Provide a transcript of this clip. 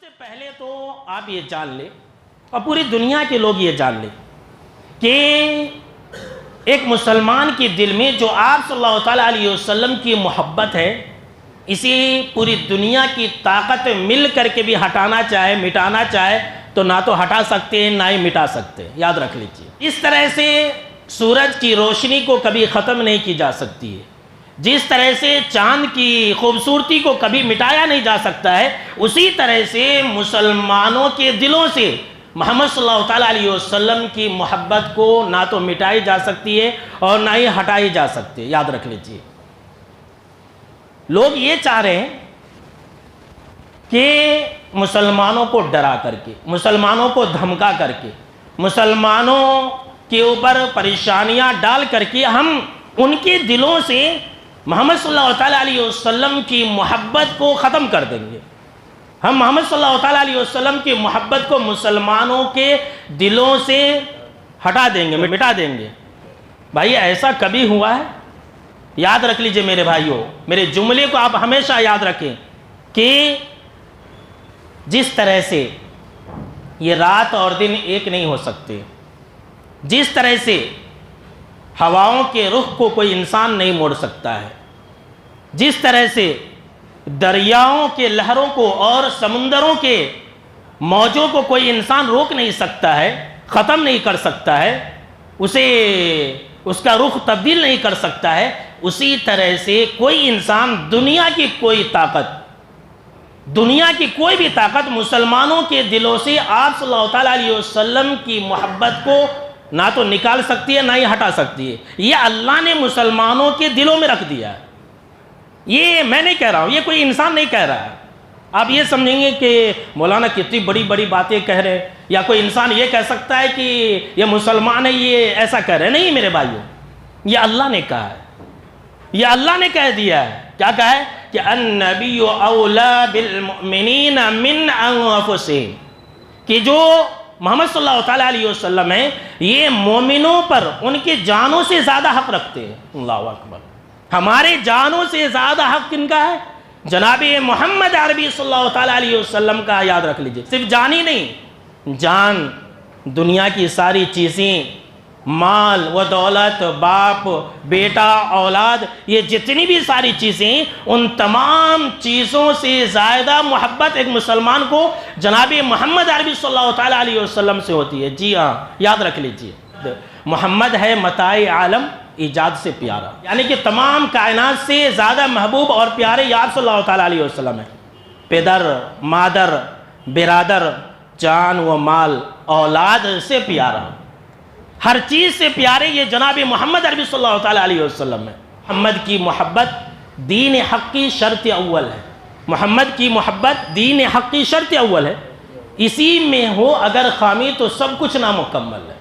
سے پہلے تو آپ یہ جان لیں اور پوری دنیا کے لوگ یہ جان لیں کہ ایک مسلمان کے دل میں جو آپ صلی اللہ تعالیٰ علیہ وسلم کی محبت ہے، اسی پوری دنیا کی طاقت مل کر کے بھی ہٹانا چاہے، مٹانا چاہے تو نہ تو ہٹا سکتے ہیں نہ ہی مٹا سکتے ہیں، یاد رکھ لیجیے۔ اس طرح سے سورج کی روشنی کو کبھی ختم نہیں کی جا سکتی ہے، جس طرح سے چاند کی خوبصورتی کو کبھی مٹایا نہیں جا سکتا ہے، اسی طرح سے مسلمانوں کے دلوں سے محمد صلی اللہ تعالیٰ علیہ وسلم کی محبت کو نہ تو مٹائی جا سکتی ہے اور نہ ہی ہٹائی جا سکتی ہے، یاد رکھ لیجیے۔ لوگ یہ چاہ رہے ہیں کہ مسلمانوں کو ڈرا کر کے، مسلمانوں کو دھمکا کر کے، مسلمانوں کے اوپر پریشانیاں ڈال کر کے ہم ان کے دلوں سے محمد صلی اللہ تعالیٰ علیہ وسلم کی محبت کو ختم کر دیں گے۔ ہم محمد صلی اللہ تعالیٰ علیہ وسلم کی محبت کو مسلمانوں کے دلوں سے ہٹا دیں گے، مٹا دیں گے۔ بھائی ایسا کبھی ہوا ہے؟ یاد رکھ لیجئے میرے بھائیوں، میرے جملے کو آپ ہمیشہ یاد رکھیں کہ جس طرح سے یہ رات اور دن ایک نہیں ہو سکتے، جس طرح سے ہواؤں کے رخ کو کوئی انسان نہیں موڑ سکتا ہے، جس طرح سے دریاؤں کے لہروں کو اور سمندروں کے موجوں کو کوئی انسان روک نہیں سکتا ہے، ختم نہیں کر سکتا ہے، اس کا رخ تبدیل نہیں کر سکتا ہے، اسی طرح سے کوئی انسان، دنیا کی کوئی طاقت، دنیا کی کوئی بھی طاقت مسلمانوں کے دلوں سے آپ صلی اللہ تعالیٰ علیہ وسلم کی محبت کو نہ تو نکال سکتی ہے نہ ہی ہٹا سکتی ہے۔ یہ اللہ نے مسلمانوں کے دلوں میں رکھ دیا ہے۔ یہ میں نہیں کہہ رہا ہوں، یہ کوئی انسان نہیں کہہ رہا ہے۔ آپ یہ سمجھیں گے کہ مولانا کتنی بڑی بڑی باتیں کہہ رہے ہیں، یا کوئی انسان یہ کہہ سکتا ہے کہ یہ مسلمان ہے یہ ایسا کہہ رہے ہیں۔ نہیں میرے بھائیوں، یہ اللہ نے کہا ہے، یہ اللہ نے کہہ دیا ہے۔ کیا کہا ہے کہ النبی اولا بالمؤمنین من انفسہم، کہ جو محمد صلی اللہ تعالیٰ علیہ وسلم ہیں یہ مومنوں پر ان کے جانوں سے زیادہ حق رکھتے ہیں۔ اللہ اکبر، ہمارے جانوں سے زیادہ حق کن کا ہے؟ جناب محمد عربی صلی اللہ تعالیٰ علیہ وسلم کا، یاد رکھ لیجئے۔ صرف جان ہی نہیں، جان، دنیا کی ساری چیزیں، مال و دولت، باپ، بیٹا، اولاد، یہ جتنی بھی ساری چیزیں، ان تمام چیزوں سے زیادہ محبت ایک مسلمان کو جناب محمد عربی صلی اللہ تعالیٰ علیہ وسلم سے ہوتی ہے۔ جی ہاں، یاد رکھ لیجئے، محمد ہے متاع عالم، ایجاد سے پیارا، یعنی کہ تمام کائنات سے زیادہ محبوب اور پیارے یا صلی اللہ تعالیٰ علیہ وسلم ہے۔ پدر، مادر، برادر، جان و مال، اولاد سے پیارا، ہر چیز سے پیارے یہ جناب محمد عربی صلی اللہ تعالیٰ علیہ وسلم ہے۔ محمد کی محبت دین حق کی شرط اول ہے، محمد کی محبت دین حق کی شرط اول ہے، اسی میں ہو اگر خامی تو سب کچھ نامکمل ہے۔